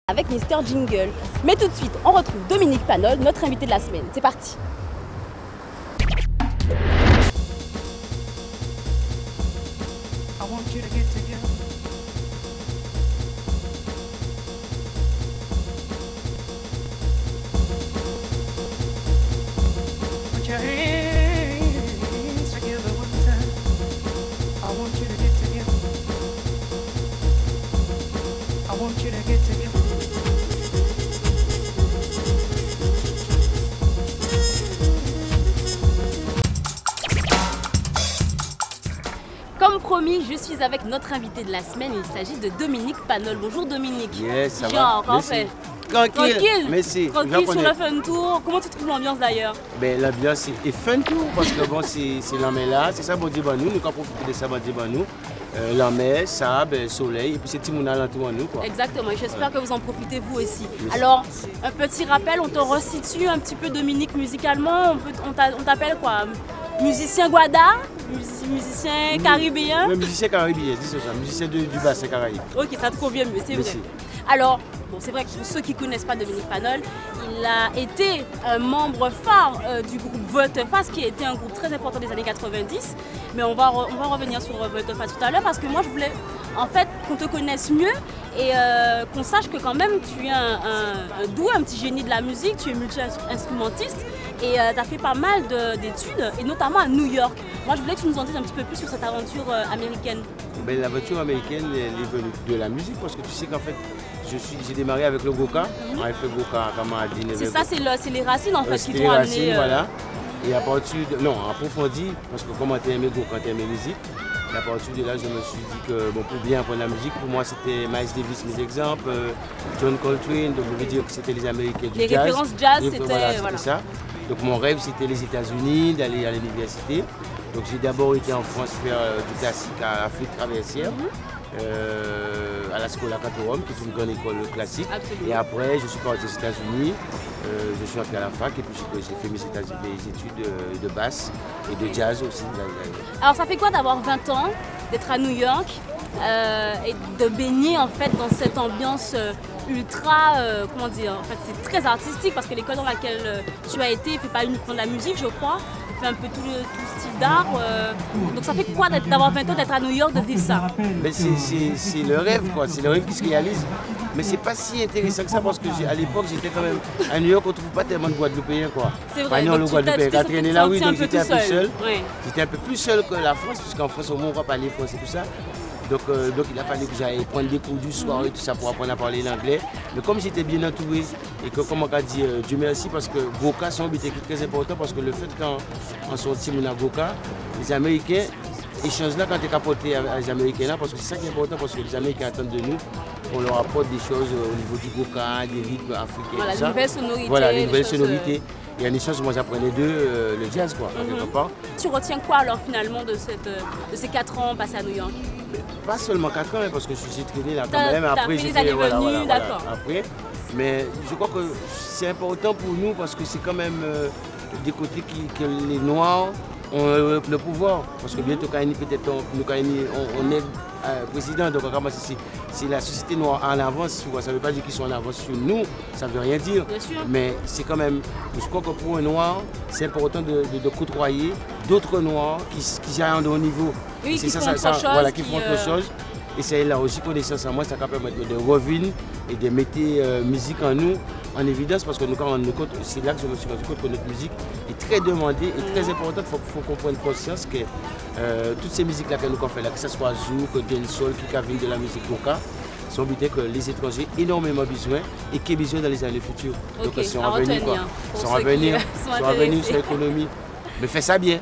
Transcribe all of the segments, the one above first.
avec Mister Jingle. Mais tout de suite, on retrouve Dominique Panol, notre invité de la semaine. C'est parti. Comme promis, je suis avec notre invité de la semaine. Il s'agit de Dominique Panol. Bonjour Dominique. Yes, ça Genre, va. en fait. Tranquille. Merci. Tranquille sur le fun tour. Comment tu trouves l'ambiance d'ailleurs? Ben, l'ambiance est fun tour parce que bon, c'est l'emmêt là. C'est ça, bon Dieu, nous, nous profitons de ça, bon Dieu, nous. L'emmêt, sable, soleil, et puis c'est tout le monde alentour nous. Quoi. Exactement, j'espère que vous en profitez vous aussi. Alors, un petit rappel, on te resitue un petit peu Dominique musicalement. On t'appelle quoi? Musicien Guada? Musicien caribéen? Oui, musicien caribéen, dis ça, musicien du bassin caraïbe. Ok, ça te convient mieux, c'est vrai. Alors, bon, c'est vrai que pour ceux qui ne connaissent pas Dominique Panol, il a été un membre phare du groupe Volte-Face, qui a été un groupe très important des années 90. Mais on va revenir sur Volte-Face tout à l'heure parce que moi, je voulais en fait qu'on te connaisse mieux et qu'on sache que quand même tu es un doué, un petit génie de la musique, tu es multi-instrumentiste et tu as fait pas mal d'études, et notamment à New York. Moi, je voulais que tu nous en dises un petit peu plus sur cette aventure américaine. Ben, l'aventure américaine, elle est venue de la musique parce que tu sais qu'en fait, j'ai démarré avec le Goka. On a fait Goka comme à Dîner. C'est ça, c'est les racines en fait qui t'ont amené. Racines, voilà. Et à partir de. Non, approfondi, parce que comment tu aimé Goka, tu aimé la musique. Et à partir de là, je me suis dit que bon, pour bien apprendre la musique, pour moi c'était Miles Davis, mes exemples, John Coltrane, donc je veux dire que c'était les Américains du jazz. Les références jazz, c'était ça. Donc mon rêve c'était les États-Unis, d'aller à l'université. Donc j'ai d'abord été en France faire du classique à l'Afrique traversière, à la Scola Catorum, qui est une grande école classique. Absolument. Et après, je suis parti aux États-Unis, je suis entré à la fac et puis j'ai fait mes études de basse et de jazz aussi. Alors ça fait quoi d'avoir 20 ans, d'être à New York et de baigner en fait dans cette ambiance ultra, comment dire, en fait c'est très artistique parce que l'école dans laquelle tu as été ne fait pas uniquement de la musique, je crois. Fait un peu tout style d'art. Donc ça fait quoi d'avoir 20 ans, d'être à New York, de vivre ça? C'est le rêve, quoi. C'est le rêve qui se réalise. Mais c'est pas si intéressant que ça parce qu'à l'époque j'étais quand même à New York, on ne trouve pas tellement de Guadeloupéens, quoi. C'est vrai. Non, le Guadeloupéen a traîné là, oui, donc j'étais un peu seul. Oui. J'étais un peu plus seul que la France, puisqu'en France au moins on va parler français et tout ça. Donc il a fallu que j'aille prendre des cours du soir et tout ça pour apprendre à parler l'anglais. Mais comme j'étais bien entouré et que comme on a dit, Dieu merci parce que Goka sont but très important parce que le fait qu'en sorti mon Goka, les Américains échangent là quand tu es capoté avec les Américains là parce que c'est ça qui est important parce que les Américains attendent de nous qu'on leur apporte des choses au niveau du Goka, des rythmes africains. Voilà, tout les nouvelles sonorités. Voilà, les nouvelles sonorités. Et en échange, moi j'apprenais le jazz quoi, quelque part. Tu retiens quoi alors finalement de ces 4 ans passés à New York? Pas seulement 4 ans, parce que j'ai traîné là quand même. Après, j'ai fait d'accord. Après, mais je crois que c'est important pour nous parce que c'est quand même des côtés que les Noirs ont le pouvoir. Parce que bientôt, peut-être on est président, donc c'est la société noire en avance. Ça ne veut pas dire qu'ils sont en avance sur nous, ça ne veut rien dire. Mais c'est quand même, je crois que pour un Noir, c'est important de côtoyer d'autres Noirs qui aillent à un haut niveau. Oui, qui font autre chose. Et c'est là aussi connaissance en moi, ça permet de revenir et de mettre musique en nous en évidence parce que nous, quand on nous compte, c'est là que je me suis rendu compte que notre musique est très demandée et très importante. Il faut qu'on prenne conscience que toutes ces musiques-là que nous faisons là, que ce soit zouk, dancehall, qui viennent de la musique Goka, sont butés que les étrangers ont énormément besoin et qui ont besoin dans les années futures. Okay, donc si on revenir sur l'économie, mais fais ça bien.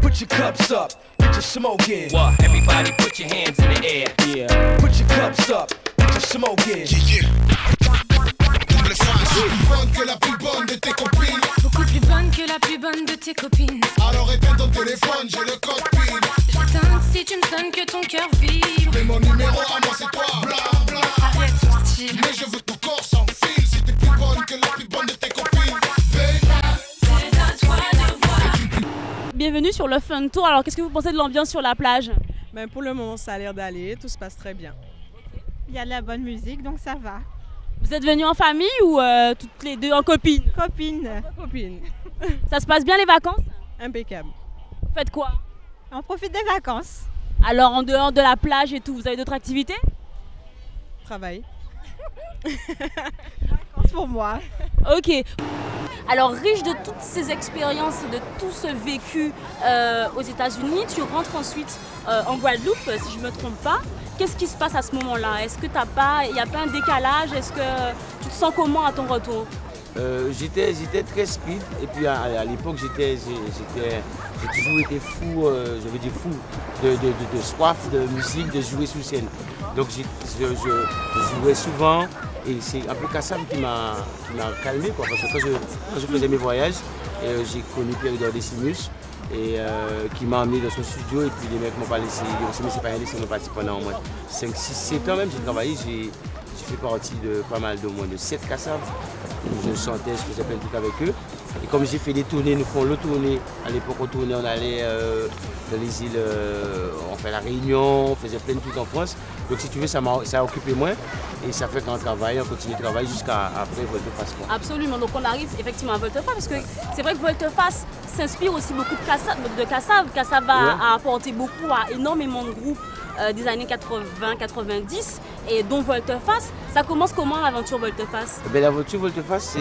Put your cups up, put your smoke in. What? Everybody put your hands in the air. Yeah. Put your cups up, put your smoke in. Yeah. Double face. Plus bonne que la plus bonne de tes copines. Beaucoup plus bonne que la plus bonne de tes copines. Alors éteins ton téléphone, j'ai le code PIN. J'éteins si tu me sonnes que ton cœur vibre. Mais mon numéro à moi c'est toi. Bla bla. Arrête ton style. Mais je veux ton corps sans fil. Si t'es plus bonne que la plus bonne de tes copines. Baby. C'est à toi de voir. bienvenue sur le Fun Tour. Alors, qu'est-ce que vous pensez de l'ambiance sur la plage? Ben, pour le moment, ça a l'air d'aller, tout se passe très bien. Il y a de la bonne musique, donc ça va. Vous êtes venus en famille ou toutes les deux en copine? Copine, Copine, Ça se passe bien les vacances? impeccable. Vous faites quoi? on profite des vacances. Alors, en dehors de la plage et tout, vous avez d'autres activités? Travail. Vacances pour moi. Ok. Alors, riche de toutes ces expériences et de tout ce vécu aux États-Unis, tu rentres ensuite en Guadeloupe, si je ne me trompe pas. Qu'est-ce qui se passe à ce moment-là? Est-ce que il n'y a pas un décalage? Est-ce que tu te sens comment à ton retour? J'étais très speed et puis à l'époque j'ai toujours été fou, je veux dire fou, de soif de musique, de jouer sur scène. Donc je jouais souvent et c'est un peu Kassav qui m'a calmé quoi, parce que quand je faisais mes voyages, j'ai connu Pierre Décimus et qui m'a emmené dans son studio et puis les mecs m'ont pas laissé, mais c'est pas rien laissé me partir pendant au moins 5, 6, 7 ans même, j'ai travaillé, j'ai fait partie de pas mal de moins de 7 Kassav. Je chantais, je faisais plein de trucs avec eux. Et comme j'ai fait des tournées, nous font le tournée. À l'époque, on tournait, on allait dans les îles, on fait la Réunion, on faisait plein de trucs en France. Donc si tu veux, ça a occupé moins. Et ça fait qu'on travaille, on continue de travailler jusqu'à après Volteface. Absolument. Donc on arrive effectivement à Volteface parce que c'est vrai que Volteface s'inspire aussi beaucoup de Kassav. Kassav a apporté beaucoup à énormément de groupes des années 80-90 et dont Volteface. Ça commence comment l'aventure Volteface? L'aventure Volteface,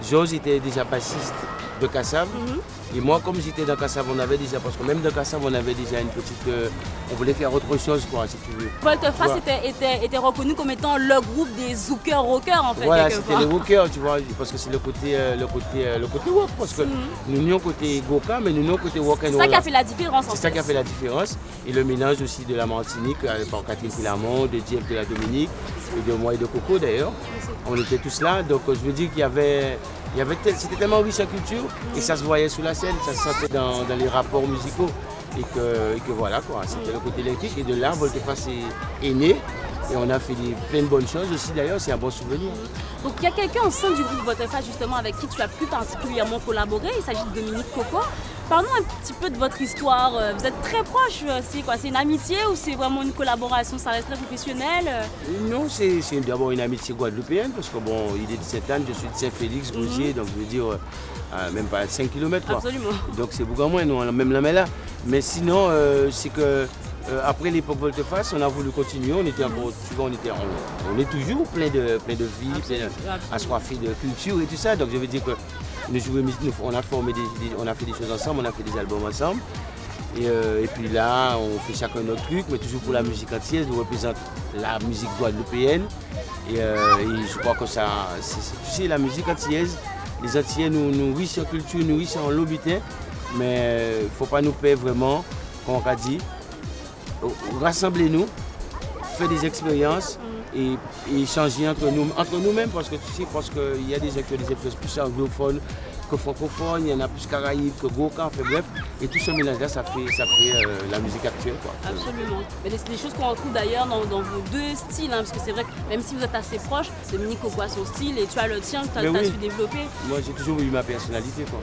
Georges était déjà bassiste de Kassav. Et moi, comme j'étais dans Kassav, on avait déjà, parce que même dans Kassav, on avait déjà une petite... on voulait faire autre chose, quoi, si tu veux. Volteface était reconnu comme étant le groupe des zoukers rockers, en fait. Voilà, c'était les rockers, tu vois, parce que c'est le côté rock, parce que nous n'avons côté Goka, mais nous n'avons côté rock and roll. C'est ça qui a fait la différence, en fait. C'est ça qui a fait la différence. Et le mélange aussi de la Martinique, par Catherine Filamont, de Jeff de la Dominique, et de moi et de Coco, d'ailleurs. On était tous là, donc je veux dire qu'il y avait... C'était tellement riche en culture et ça se voyait sous la scène, ça se sentait dans les rapports musicaux et que voilà quoi, c'était le côté électrique et de là Volteface est né et on a fait plein de bonnes choses aussi d'ailleurs, c'est un bon souvenir. Donc il y a quelqu'un au sein du groupe Volteface justement avec qui tu as plus particulièrement collaboré, il s'agit de Dominique Coco. Parlons un petit peu de votre histoire, vous êtes très proches, c'est quoi? C'est une amitié ou c'est vraiment une collaboration, ça reste très professionnel? Non, c'est d'abord une amitié guadeloupéenne parce que bon, il est de Sainte-Anne, je suis de Saint-Félix, Gousier, donc je veux dire même pas 5 km quoi. Absolument. Donc c'est beaucoup moins, nous on a même la main là. Mais sinon, c'est que après l'époque Volteface, on a voulu continuer, on était encore, on est toujours plein de vie, assoiffé de culture et tout ça. Donc je veux dire que on a fait des choses ensemble, on a fait des albums ensemble. Et puis là, on fait chacun notre truc, mais toujours pour la musique antillaise, nous représente la musique guadeloupéenne. Et je crois que ça, tu sais, la musique antillaise, les Antillais nous riches en culture, nous riches en lobitin, mais il ne faut pas nous perdre vraiment, comme on a dit. Rassemblez-nous, faites des expériences et échanger entre nous-mêmes parce que tu sais, parce qu'il y a des gens qui ont des influences plus anglophones que francophones, il y en a plus caraïbes que Goka, enfin bref, et tout ce mélange-là, ça fait la musique actuelle, quoi. Absolument. Mais c'est des choses qu'on retrouve d'ailleurs dans vos deux styles, hein, parce que c'est vrai que même si vous êtes assez proches, Dominique Coco a son style et tu as le tien, tu as su développer. Moi, j'ai toujours eu ma personnalité, quoi.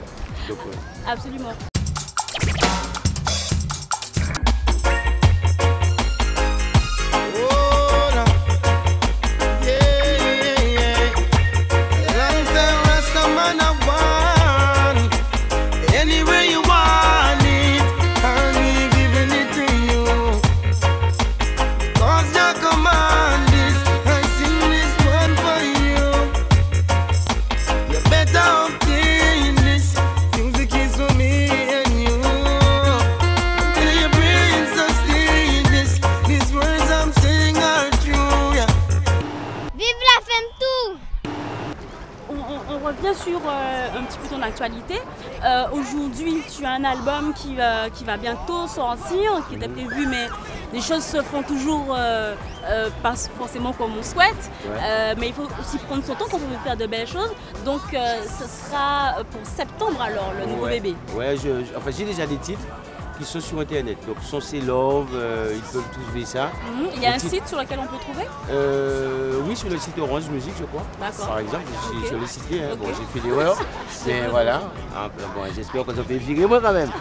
Donc, Absolument. Sur un petit peu ton actualité. Aujourd'hui, tu as un album qui va bientôt sortir, qui était prévu, mais les choses se font toujours pas forcément comme on souhaite. Mais il faut aussi prendre son temps quand on veut faire de belles choses. Donc, ce sera pour septembre alors, le nouveau bébé. Ouais, j'ai déjà des titres. qui sont sur internet. Donc Son C'est Love, ils peuvent trouver ça. Il y a un site sur lequel on peut trouver? Oui, sur le site Orange Music, je crois. D'accord. Par exemple, je l'ai cité, hein. Ok. Bon, j'ai fait l'erreur, mais voilà. Bon, j'espère que ça peut virer moi quand même.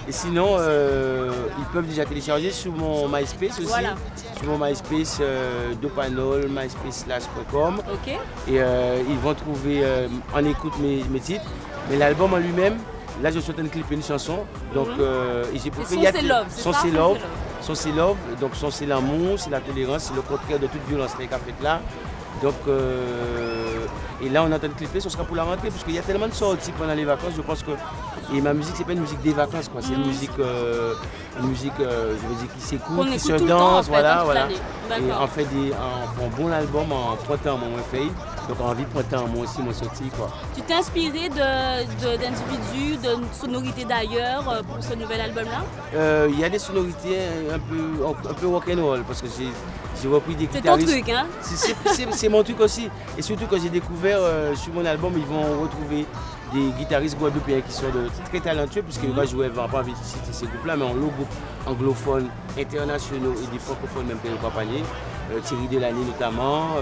Et sinon, ils peuvent déjà télécharger sur mon MySpace aussi. Voilà. Sur mon MySpace, Dopanol, myspace.com. Ok. Et ils vont trouver en écoute mes titres. Mais l'album en lui-même, là je suis en train de clipper une chanson. Donc, et j'ai Son C'est Love, c'est Son ça? C'est Son Love. C'est Love. Son C'est Love. Donc Son C'est l'amour, c'est la tolérance, c'est le contraire de toute violence les qu'a fait là. Donc, et là on est en train de clipper, ce sera pour la rentrée, parce qu'il y a tellement de sorties pendant les vacances, je pense que. Et ma musique, c'est pas une musique des vacances, quoi. C'est une musique, je veux dire, qui s'écoute, qui se tout le temps, en danse, fait, voilà, toute voilà. l'année. Et D'accord. on fait un bon album en printemps, moi fait. Donc en envie de printemps, moi aussi, moi sorti, quoi. Tu t'es inspiré d'individus, de sonorités d'ailleurs pour ce nouvel album-là? Il y a des sonorités un peu rock'n'roll, parce que j'ai repris des C'est ton guitaristes. truc, hein? C'est mon truc aussi. Et surtout que j'ai découvert sur mon album, ils vont retrouver des guitaristes guadeloupéens qui sont très talentueux, puisqu'ils vont jouer, pas envie de citer ces groupes-là, mais on loue groupes anglophones, internationaux et des francophones même pour accompagner. Thierry Delany notamment.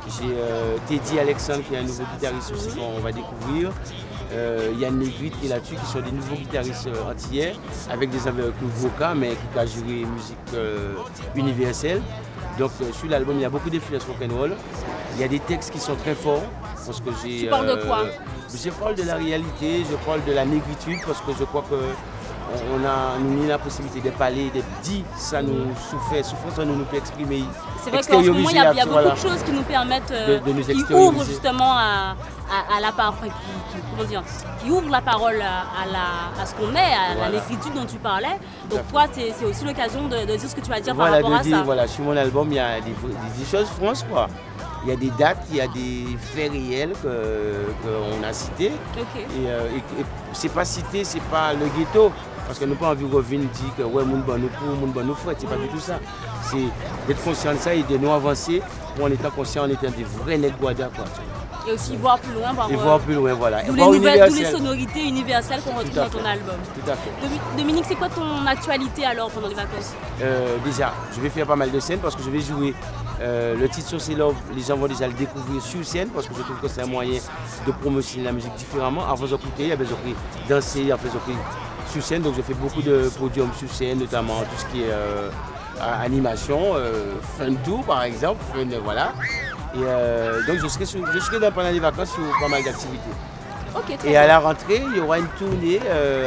J'ai Teddy Alexandre qui est un nouveau guitariste aussi qu'on va découvrir. Yann Negrite qui est là-dessus, qui sont des nouveaux guitaristes antillais avec des envergures vocales, mais qui a joué musique universelle. Donc sur l'album, il y a beaucoup d'influences rock'n'roll. Il y a des textes qui sont très forts. Parce que Tu parles de quoi? Je parle de la réalité, je parle de la négritude, parce que je crois que on a la possibilité de parler, de dire ça nous souffre, souffrance ça nous peut exprimer. C'est vrai qu'en ce moment, il y a beaucoup de choses qui nous permettent, de nous qui extérioriser. ouvrent justement à la parole, comment dire, qui ouvrent la parole à ce qu'on est, à Voilà. l'écriture dont tu parlais. Donc toi, c'est aussi l'occasion de dire ce que tu vas dire Voilà, par rapport à ça. Voilà, sur mon album, il y a des choses France, quoi. Il y a des dates, il y a des faits réels qu'on a cités. Ok. Et c'est pas cité, c'est pas le ghetto. Parce que nous pas envie de revenir dire que ouais, moun bon nous pour, moun bon nous frère, c'est pas du tout ça. C'est d'être conscient de ça et de nous avancer en étant conscient, en étant des vrais nègres guada, quoi. Et aussi voir plus loin, Et voir plus loin, voilà. Et d'où voir les universel. sonorités universelles qu'on retrouve Tout à dans ton fait. album. Tout à fait. Dominique, c'est quoi ton actualité alors pendant les vacances? Déjà, je vais faire pas mal de scènes parce que je vais jouer le titre Son C'est Love. Les gens vont déjà le découvrir sur scène parce que je trouve que c'est un moyen de promotionner la musique différemment. Avant d'écouter, je vais danser, en faisant sur scène. Donc je fais beaucoup de podiums sur scène, notamment tout ce qui est animation, fun tour par exemple, fun, voilà. Et donc je serai pendant les vacances sur pas mal d'activités. Ok, très Et bien. à la rentrée, il y aura une tournée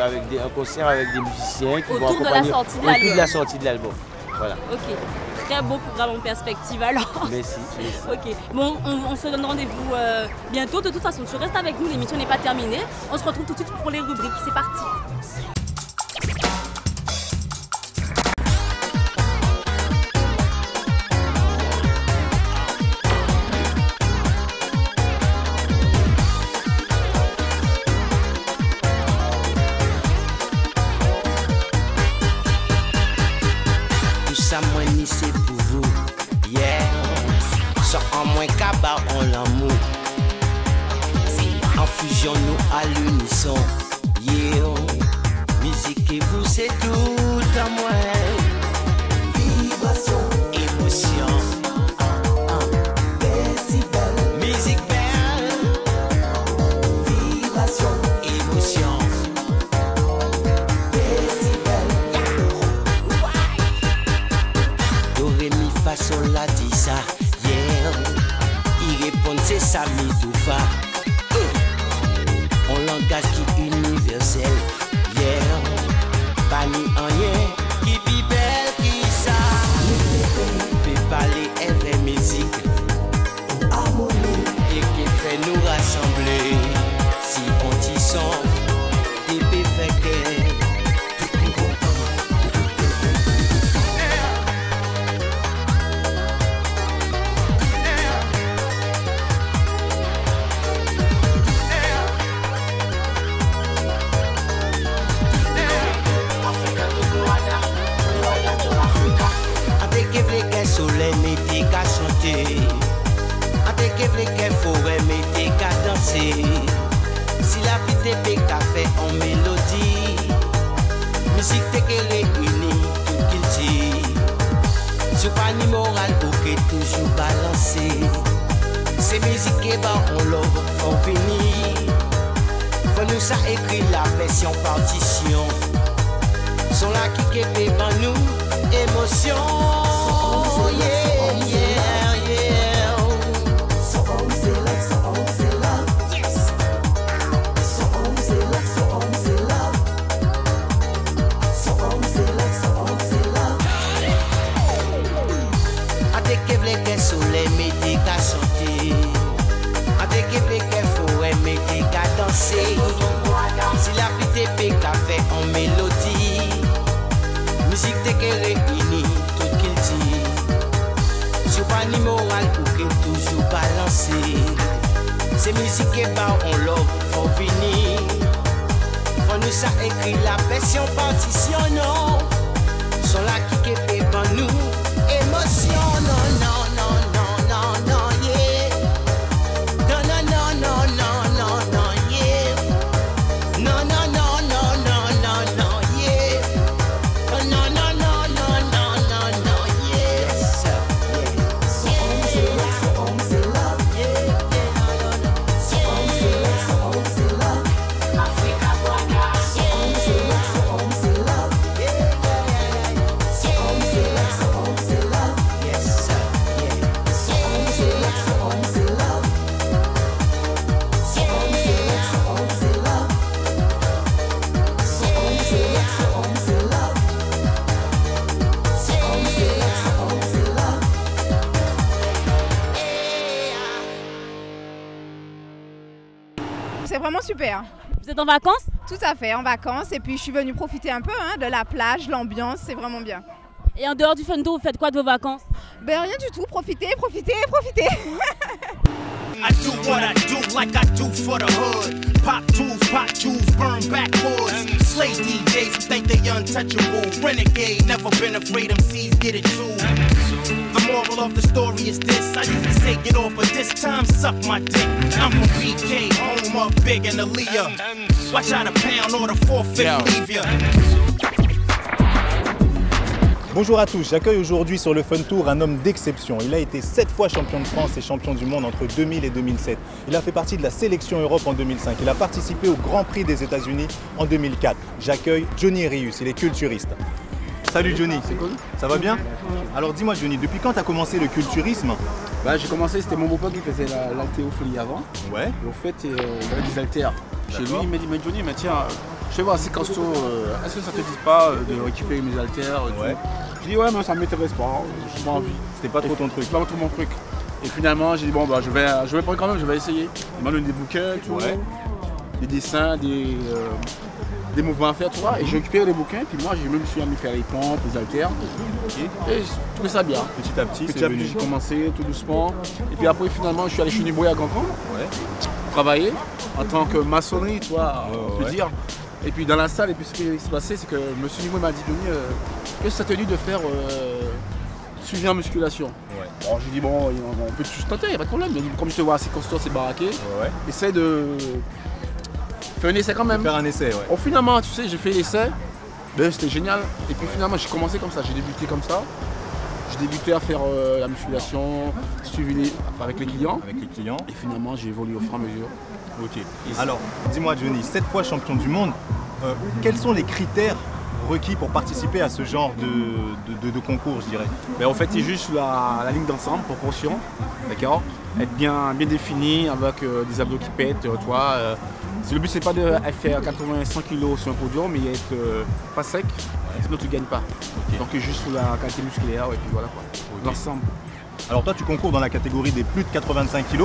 avec un concert avec des musiciens qui vont Autour de la accompagner sortie de autour l'album. de la sortie de l'album. Voilà. Ok, très beau programme en perspective alors. Merci. Ok, bon, on se donne rendez-vous bientôt. De toute façon, tu restes avec nous, l'émission n'est pas terminée. On se retrouve tout de suite pour les rubriques. C'est parti. Tout ça, moi, ni c'est pour vous. Yeah. Sans en moins cabas, on l'amour. En fusion, nous à l'unisson. Yeah. Musique et vous, c'est tout en moi. Vibration. Émotion. Décibel. Musique belle. Vibration. Émotion. Do, ré, mi, fa, sol, la, di, sa, yeah. Y répondent, c'est ça, mi, tout, fa. Un langage qui est universel, yeah. Pas ni rien qui pi belle qui ça. Peut parler est vraie musique. Et qui fait nous rassembler. Si on t'y sent, des peut fait que. Soleil m'était qu'à chanter, avec qu'elle forêt m'était qu'à danser. Si la vie t'est qu'à faire en mélodie, musique t'est qu'elle qui toujours balancé. C'est musique qui va on l'ouvre, faut venir. Faut nous ça écrit la version partition. Sont là qui fait dans nous émotion. Yeah, yeah, yeah. So on c'est love, so on c'est love. Yes. So on c'est love, so on c'est love. So on c'est love, so on c'est love. A te que vle que soleil mette qu'à chanter. A te que vle que faut mette qu'à danser. Si la pite pe qu'a fait en mélodie. Musique te que réunit tout qu'il dit. Sur pas ni moral pour que toujours balancer. C'est musique qui bat on love, faut finir. Faut nous ça écrit la version partition non. Sont là qui fait pour nous émotion non non non non non non yeah. Non non non non non non non yeah. Non non non non non non non yeah. Non non non non non non non yes. So on c'est love, so on c'est love. Yeah yeah no no no. So on c'est love, so on c'est love. Africa Boaga. So on c'est love, so on c'est love. Yeah yeah yeah yeah. So on c'est love, so on c'est love. Yes sir. Yeah. So on c'est love, so on c'est love. So on c'est love, so on c'est love. So on c'est love, so on c'est love. So on c'est love, so on c'est love. C'est vraiment super. Vous êtes en vacances? Tout à fait, en vacances. Et puis je suis venue profiter un peu de la plage, l'ambiance, c'est vraiment bien. Et en dehors du Fun Tour, vous faites quoi de vos vacances? Ben rien du tout, profiter, profiter, profiter. I do what I do like I do for the hood. Pop tools, pop jewels, burn backwoods. Slay DJs who think they untouchable. Renegade, never been afraid MCs get it too. The moral of the story is this. I usually say get off, but this time suck my dick. I'm from BK, home of Big and Aaliyah. Watch out a pound or the 4-5 leave ya. Bonjour à tous, j'accueille aujourd'hui sur le Fun Tour un homme d'exception. Il a été 7 fois champion de France et champion du monde entre 2000 et 2007. Il a fait partie de la sélection Europe en 2005. Il a participé au Grand Prix des États-Unis en 2004. J'accueille Johnny Rius, il est culturiste. Salut Johnny, c'est cool. Ça va bien? Alors dis-moi Johnny, depuis quand tu as commencé le culturisme? J'ai commencé, c'était mon beau-père qui faisait l'haltérophilie avant. Ouais. Et au fait, il avait des haltères. Chez lui, il m'a dit, mais Johnny, tiens, je vais voir si costaud, est-ce que ça te dit pas de récupérer mes haltères? Ouais. Je dis ouais, mais ça ne m'intéresse pas, je n'ai pas envie. C'était pas trop ton truc? Pas trop mon truc. Et finalement, j'ai dit bon, je vais prendre quand même, je vais essayer. Il m'a donné des bouquins, tout, ouais. Des dessins, des mouvements à faire, tu vois. Et j'ai récupéré les bouquins, puis moi, je me suis mis à faire les pompes, les haltères. Et j'ai trouvé ça bien. Petit à petit, j'ai commencé tout doucement. Et puis après, finalement, je suis allé chez Niboué à Cancun, travailler en tant que maçonnerie, tu vois, on peut dire. Et puis dans la salle, et puis ce qui s'est passé, c'est que M. Niboué m'a dit, Denis, qu'est-ce que ça te dit de faire suivi en musculation? Ouais. Alors j'ai dit, bon, on peut juste tenter, il n'y a pas de problème. Mais comme je te vois assez costaud, c'est baraqué, essaie de faire un essai quand même. Faire un essai, ouais. Bon, finalement, tu sais, j'ai fait l'essai, c'était génial. Et puis finalement, j'ai commencé comme ça, j'ai débuté comme ça. J'ai débuté à faire la musculation, suivi avec les clients. Avec les clients. Et finalement, j'ai évolué au fur et à mesure. Ok. Alors, dis-moi Johnny, 7 fois champion du monde, quels sont les critères requis pour participer à ce genre de concours, je dirais? En fait, c'est juste la ligne d'ensemble, proportion, d'accord? Être bien défini avec des abdos qui pètent, toi. Le but, c'est pas de faire 80-100 kg sur un podium, mais être pas sec, sinon tu ne gagnes pas. Okay. Donc juste sous la qualité musculaire, et puis voilà quoi. L'ensemble. Alors toi, tu concours dans la catégorie des plus de 85 kg.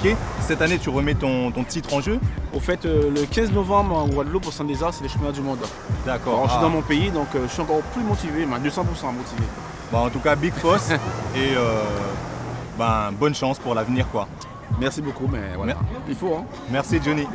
Okay. Cette année, tu remets ton titre en jeu. Au fait, le 15 novembre en Guadeloupe, au Centre des Arts, c'est les championnats du monde. D'accord. Je suis dans mon pays, donc je suis encore plus motivé, 200% motivé. Bon, en tout cas, big force et bonne chance pour l'avenir, quoi. Merci beaucoup, mais voilà, il faut. Hein. Merci Johnny.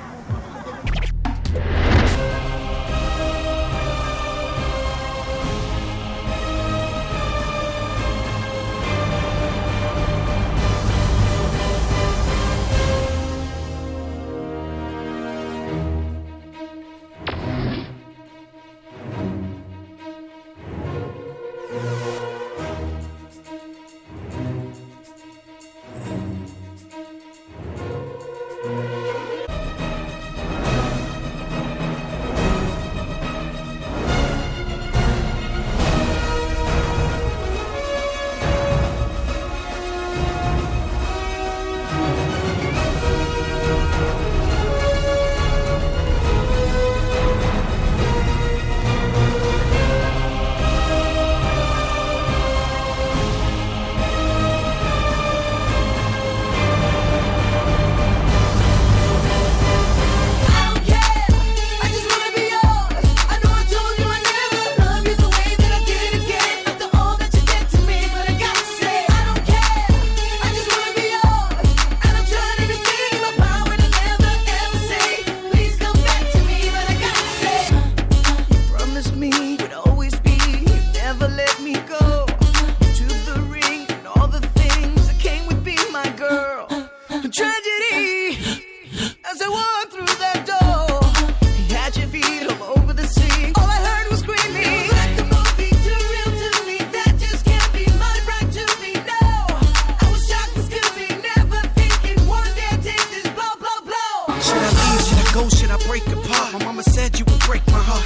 said you would break my heart.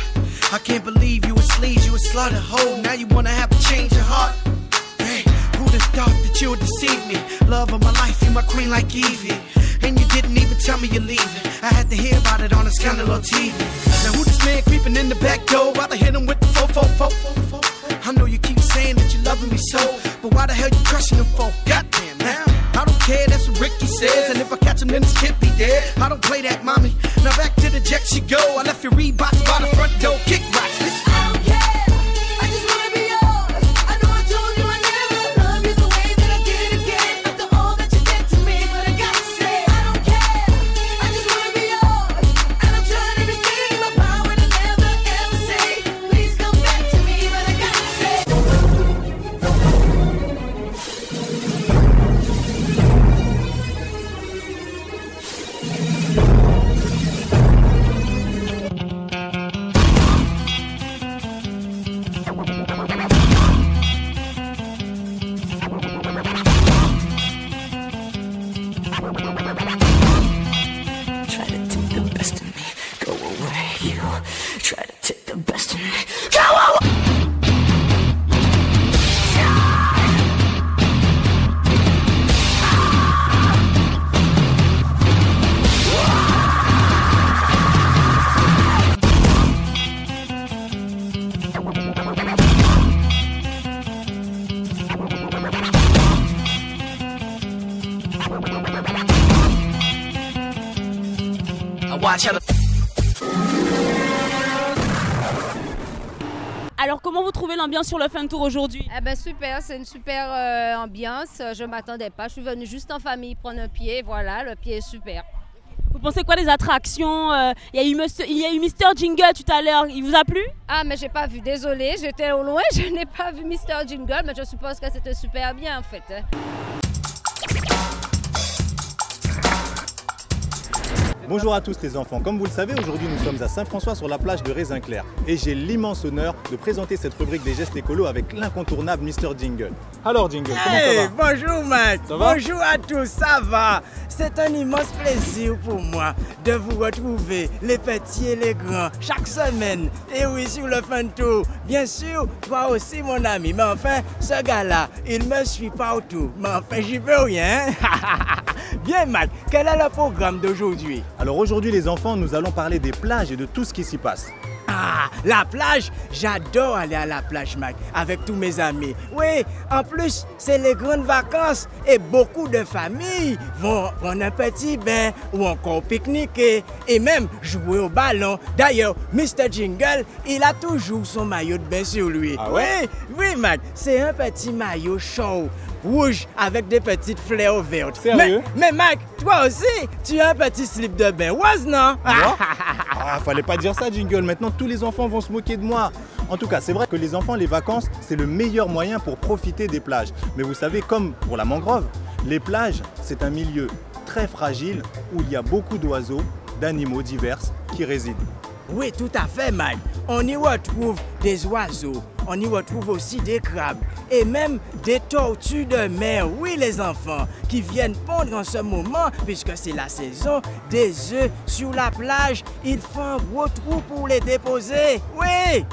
I can't believe you would sleaze, you would slut a hoe. Now you wanna have to change your heart. Hey, who'd have thought that you would deceive me? Love of my life, you my queen like Evie. And you didn't even tell me you're leaving. I had to hear about it on a scandal on TV. Now who this man creeping in the back door? While I hit him with the 444. I know you keep saying that you're loving me so, but why the hell you crushing him for? Goddamn now. I don't care, that's what Ricky says. And if I catch him, then this kid be dead. I don't play that, mommy. Now back to the jet she go. I left your Reeboks by the front door. Kick rocks. Alors comment vous trouvez l'ambiance sur le Fun Tour aujourd'hui? Eh ben super, c'est une super ambiance. Je ne m'attendais pas, je suis venue juste en famille prendre un pied, voilà, le pied est super. Vous pensez quoi des attractions? Il y a eu Mr Jingle tout à l'heure, il vous a plu? Ah mais j'ai pas vu, désolée, j'étais au loin, je n'ai pas vu Mr Jingle, mais je suppose que c'était super bien en fait. Bonjour à tous les enfants, comme vous le savez, aujourd'hui nous sommes à Saint-François sur la plage de Raisin-Clair et j'ai l'immense honneur de présenter cette rubrique des gestes écolos avec l'incontournable Mr Jingle. Alors Jingle, comment ça va? Bonjour Mike, bonjour à tous, ça va? C'est un immense plaisir pour moi de vous retrouver, les petits et les grands, chaque semaine. Et oui, sur le Fun Tour, bien sûr, toi aussi mon ami, mais enfin, ce gars-là, il me suit partout, mais enfin, j'y peux rien. Bien Mike, quel est le programme d'aujourd'hui? Alors aujourd'hui les enfants, nous allons parler des plages et de tout ce qui s'y passe. Ah, la plage, j'adore aller à la plage, Mike, avec tous mes amis. Oui, en plus, c'est les grandes vacances et beaucoup de familles vont prendre un petit bain ou encore pique-niquer et même jouer au ballon. D'ailleurs, Mr Jingle, il a toujours son maillot de bain sur lui. Ah ouais? Oui, Mike, c'est un petit maillot chaud, rouge avec des petites fleurs vertes. Sérieux? Mais Mike, toi aussi, tu as un petit slip de bain, was non? Ah, fallait pas dire ça Jingle, maintenant tous les enfants vont se moquer de moi. En tout cas, c'est vrai que les enfants, les vacances, c'est le meilleur moyen pour profiter des plages. Mais vous savez, comme pour la mangrove, les plages, c'est un milieu très fragile où il y a beaucoup d'oiseaux, d'animaux divers qui résident. Oui, tout à fait, Mike. On y retrouve des oiseaux, on y retrouve aussi des crabes et même des tortues de mer. Oui, les enfants, qui viennent pondre en ce moment, puisque c'est la saison des œufs sur la plage. Ils font un gros trou pour les déposer. Oui!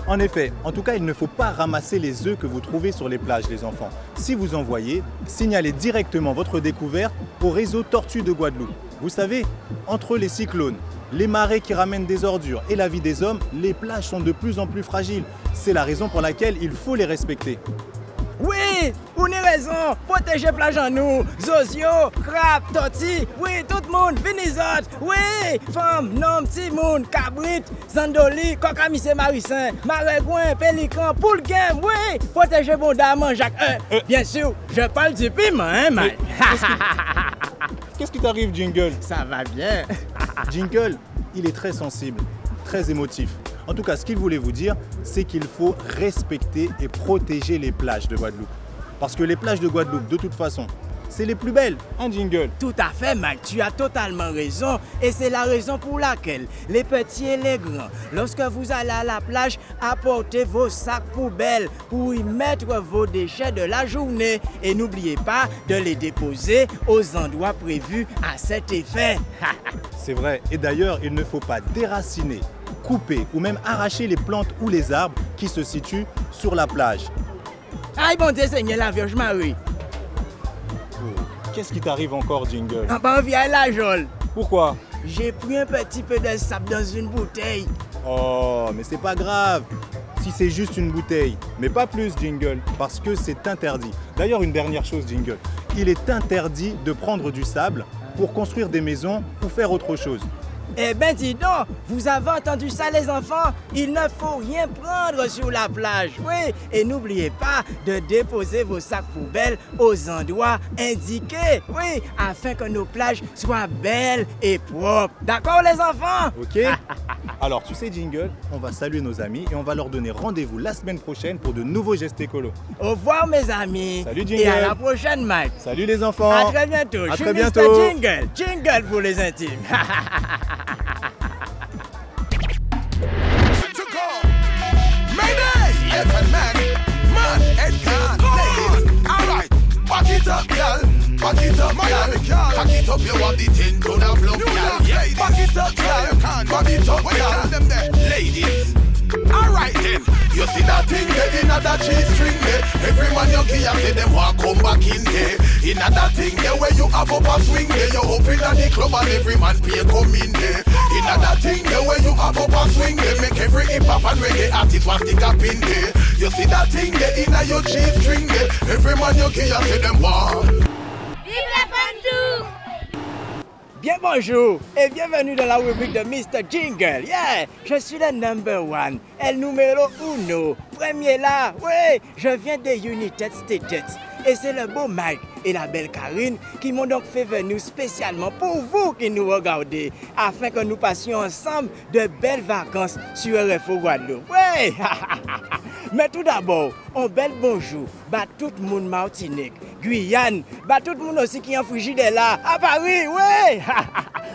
En effet, en tout cas, il ne faut pas ramasser les œufs que vous trouvez sur les plages, les enfants. Si vous en voyez, signalez directement votre découverte au réseau Tortues de Guadeloupe. Vous savez, entre les cyclones, les marées qui ramènent des ordures et la vie des hommes, les plages sont de plus en plus fragiles. C'est la raison pour laquelle il faut les respecter. Oui, on a raison. Protéger plage en nous. Zozio, crabe, torti. Oui, tout le monde, venez-autres. Oui, femmes, nom, petit monde, cabrit, zandoli, cocamise marissin, maregouin, pélican, poule game. Oui, protéger bon dame, Jacques. Bien sûr, je parle du piment, hein, Mike. Qu'est-ce qui t'arrive, Jingle? Ça va bien. Jingle, il est très sensible, très émotif. En tout cas, ce qu'il voulait vous dire, c'est qu'il faut respecter et protéger les plages de Guadeloupe. Parce que les plages de Guadeloupe, de toute façon, c'est les plus belles, un jingle. Tout à fait, Mike, tu as totalement raison. Et c'est la raison pour laquelle les petits et les grands, lorsque vous allez à la plage, apportez vos sacs poubelles pour y mettre vos déchets de la journée. Et n'oubliez pas de les déposer aux endroits prévus à cet effet. C'est vrai. Et d'ailleurs, il ne faut pas déraciner, couper ou même arracher les plantes ou les arbres qui se situent sur la plage. Aïe, bon Dieu Seigneur, la Vierge Marie. Qu'est-ce qui t'arrive encore, Jingle? Ah ben, viens la Jolle. Pourquoi? J'ai pris un petit peu de sable dans une bouteille. Oh, mais c'est pas grave. Si c'est juste une bouteille, mais pas plus, Jingle, parce que c'est interdit. D'ailleurs, une dernière chose, Jingle. Il est interdit de prendre du sable pour construire des maisons ou faire autre chose. Eh ben dis donc, vous avez entendu ça les enfants? Il ne faut rien prendre sur la plage, oui. Et n'oubliez pas de déposer vos sacs poubelles aux endroits indiqués, oui, afin que nos plages soient belles et propres. D'accord les enfants? Ok. Alors tu sais Jingle, on va saluer nos amis et on va leur donner rendez-vous la semaine prochaine pour de nouveaux gestes écolos. Au revoir mes amis. Salut Jingle. Et à la prochaine Mike. Salut les enfants. À très bientôt. À Je très suis Mr. bientôt. Jingle. Jingle pour les intimes. Back it up, girl. Back it up, girl. Back it up, you want the thing to the flow, girl. Back it up, girl. Back it up, girl. Ladies. Alright then, you see that thing there in that G-string there. Every man you give say them want come back in there. In that thing there where you have up a swing there. You open at the club and every man pay come in there. In that thing there where you have up a swing there. Make every hip hop and reggae artist want stick up in there. You see that thing there in your G-string there. Every man you give say them want. Vive la Fun2! Bien bonjour et bienvenue dans la rubrique de Mr. Jingle. Yeah, je suis le number one, el numéro uno. Premier là, oui, je viens des United States. Et c'est le beau Mike et la belle Karine qui m'ont donc fait venir spécialement pour vous qui nous regardez, afin que nous passions ensemble de belles vacances sur RFO Guadeloupe. Oui. Mais tout d'abord, un bel bonjour à tout le monde Martinique, Guyane, à tout le monde aussi qui est en Frigidaire là, à Paris, oui.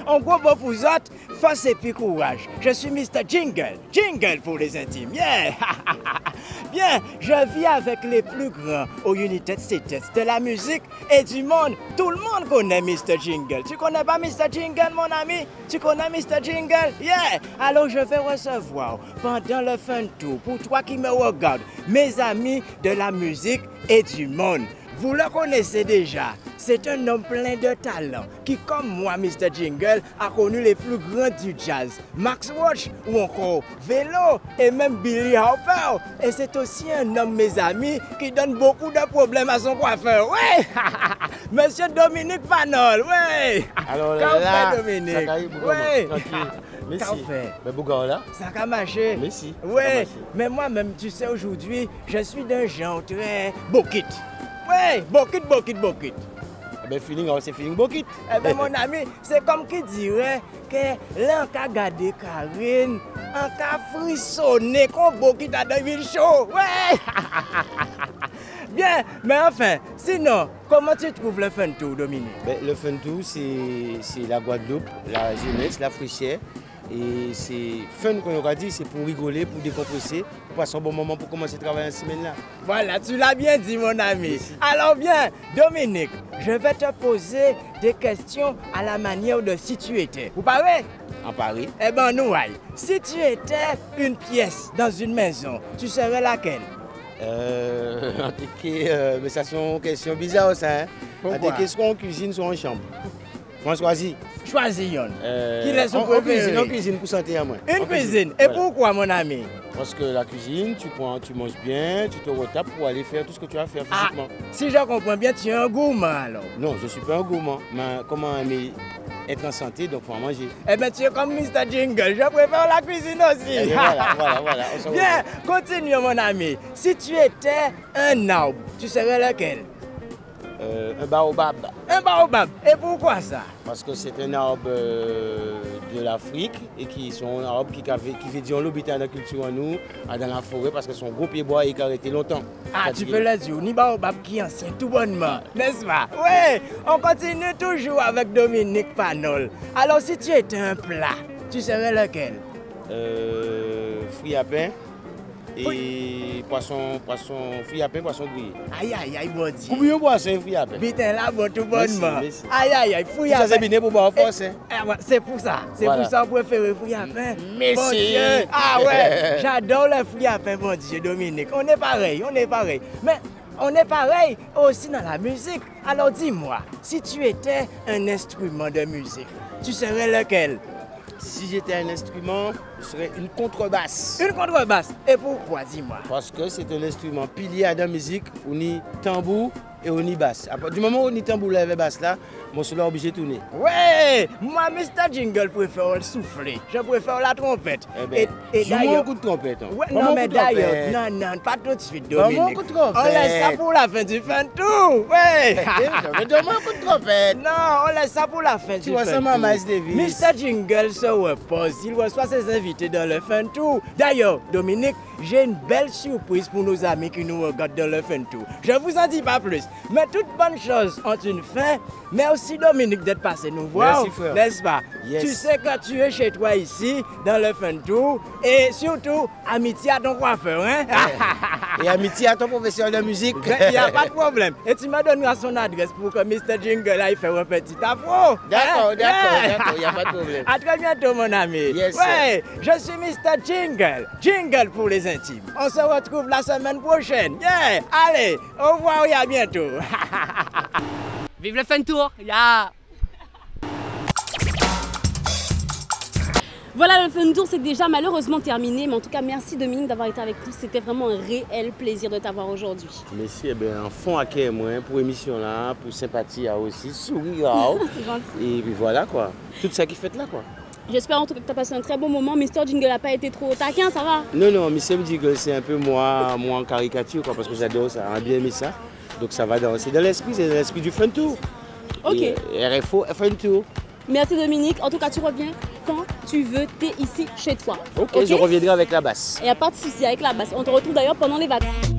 En gros, bon pour vous autres, force et puis courage. Je suis Mr. Jingle, Jingle pour les intimes, yeah. Bien, je vis avec les plus grands aux United States de la musique et du monde. Tout le monde connaît Mr. Jingle. Tu connais pas Mr. Jingle, mon ami? Tu connais Mr. Jingle? Yeah! Alors je vais recevoir pendant le Fun Tour, pour toi qui me regardes, mes amis de la musique et du monde. Vous le connaissez déjà, c'est un homme plein de talent qui, comme moi, Mr. Jingle, a connu les plus grands du jazz, Max Roach ou encore Vélo et même Billy Harper. Et c'est aussi un homme, mes amis, qui donne beaucoup de problèmes à son coiffeur. Oui! Monsieur Dominique Panol, oui! Alors là, Dominique? ça caille beaucoup, tranquille. Merci. Mais Bouga là? Ça a marché. Merci. Oui, mais moi-même, tu sais, aujourd'hui, je suis d'un genre très bokit. Oui, bokit. Ben feeling, c'est feeling bokit. Eh ben mon ami, c'est comme qui dirait que là, on a gardé Karine, on a frissonné comme bokit à David Show. Ouais! Bien, mais enfin, sinon, comment tu trouves le Fun Tour, Dominique? Ben, le Fun Tour, c'est la Guadeloupe, la jeunesse, la fraîcheur. Et c'est fun qu'on a dit, c'est pour rigoler, pour décompresser, pour passer un bon moment pour commencer à travailler en semaine là. Voilà, tu l'as bien dit mon ami. Merci. Alors bien, Dominique, je vais te poser des questions à la manière de si tu étais. Vous parlez? En Paris. Eh ben nous, si tu étais une pièce dans une maison, tu serais laquelle? Mais ça sont des questions bizarres ça. Hein? Pourquoi? Est-ce qu'on cuisine soit en chambre? Choisis. Choisis une. Qui laisse son préféré? On cuisine pour santé à moi. Une cuisine. Et pourquoi, mon ami? Parce que la cuisine, tu manges bien, tu te retapes pour aller faire tout ce que tu as à faire physiquement. Si je comprends bien, tu es un gourmand alors? Non, je ne suis pas un gourmand. Mais comment être en santé, donc il faut manger. Eh bien, tu es comme Mr. Jingle, je préfère la cuisine aussi. Voilà. Bien, continue, mon ami. Si tu étais un arbre, tu serais lequel? Un baobab. Un baobab. Et pourquoi ça? Parce que c'est un arbre de l'Afrique et qui sont un arbre qui fait dire l'habitat dans la culture en nous, dans la forêt, parce que son gros pied bois est arrêté longtemps. Ah, tu peux le dire, ni baobab qui est ancien tout bonnement, n'est-ce pas? Oui, on continue toujours avec Dominique Panol. Alors, si tu étais un plat, tu serais lequel? Fruits à pain. Et poisson fruits à pain, poisson grillé. Aïe, aïe, aïe, bon Dieu. Combien poisson fruits à pain? Putain, là, bon, tout bonnement. Aïe, aïe, aïe, fruits à pain. Ça, c'est bien pour boire force. C'est pour ça. C'est pour ça qu'on préfère fruits à pain. Merci. Bon Dieu. Ah ouais, j'adore les fruits à pain, bon Dieu, Dominique. On est pareil, on est pareil. Mais on est pareil aussi dans la musique. Alors dis-moi, si tu étais un instrument de musique, tu serais lequel? Si j'étais un instrument, je serais une contrebasse. Une contrebasse? Et pourquoi, dis-moi? Parce que c'est un instrument pilier à la musique, on y tambour et on y basse. Du moment où on y tambour et basse là, mon solo est obligé de tourner. Ouais, moi, Mr. Jingle préfère le souffler. Je préfère la trompette. Eh ben, joue-moi un coup de trompette. Ouais, non, mais d'ailleurs, non, pas tout de suite, Dominique. On laisse ça pour la fin du fin tour. Ouais. Donne-moi un coup de trompette. Non, on laisse ça pour la fin du fin tour. Tu vois ça, Miles Davis. Mr. Jingle se repose. Il reçoit ses invités dans le fin tour. D'ailleurs, Dominique, j'ai une belle surprise pour nos amis qui nous regardent dans le fin tour. Je vous en dis pas plus. Mais toutes bonnes choses ont une fin. Merci Dominique d'être passé nous voir, n'est-ce pas? Yes. Tu sais que tu es chez toi ici, dans le fin tour, et surtout, amitié à ton coiffeur, hein? Et amitié à ton professeur de musique. Il n'y a pas de problème. Et tu me donneras son adresse pour que Mr. Jingle aille faire un petit afro. D'accord, d'accord, il n'y a pas de problème. À très bientôt, mon ami. Yes, ouais, je suis Mr. Jingle. Jingle pour les intimes. On se retrouve la semaine prochaine. Yeah. Allez, au revoir et à bientôt. Vive le Fun Tour, yeah. Voilà, le Fun Tour c'est déjà malheureusement terminé, mais en tout cas merci Dominique d'avoir été avec nous, c'était vraiment un réel plaisir de t'avoir aujourd'hui. Merci, eh bien, en fond à quai, moi, pour l'émission là, pour sympathie aussi, sourire. C'est gentil. Et puis voilà quoi, tout ça qui fait là quoi. J'espère en tout cas que tu as passé un très bon moment. Mr. Jingle n'a pas été trop taquin, ça va? Non, non, Mr. Jingle c'est un peu moi en caricature quoi, parce que j'adore ça, on a bien aimé ça. Donc ça va c'est dans l'esprit, c'est dans l'esprit du Fun Tour. Ok. Et RFO, Fun Tour. Merci Dominique. En tout cas, tu reviens quand tu veux. Tu es ici chez toi. Ok, je reviendrai avec la basse. Il n'y a pas de souci avec la basse. On te retrouve d'ailleurs pendant les vacances.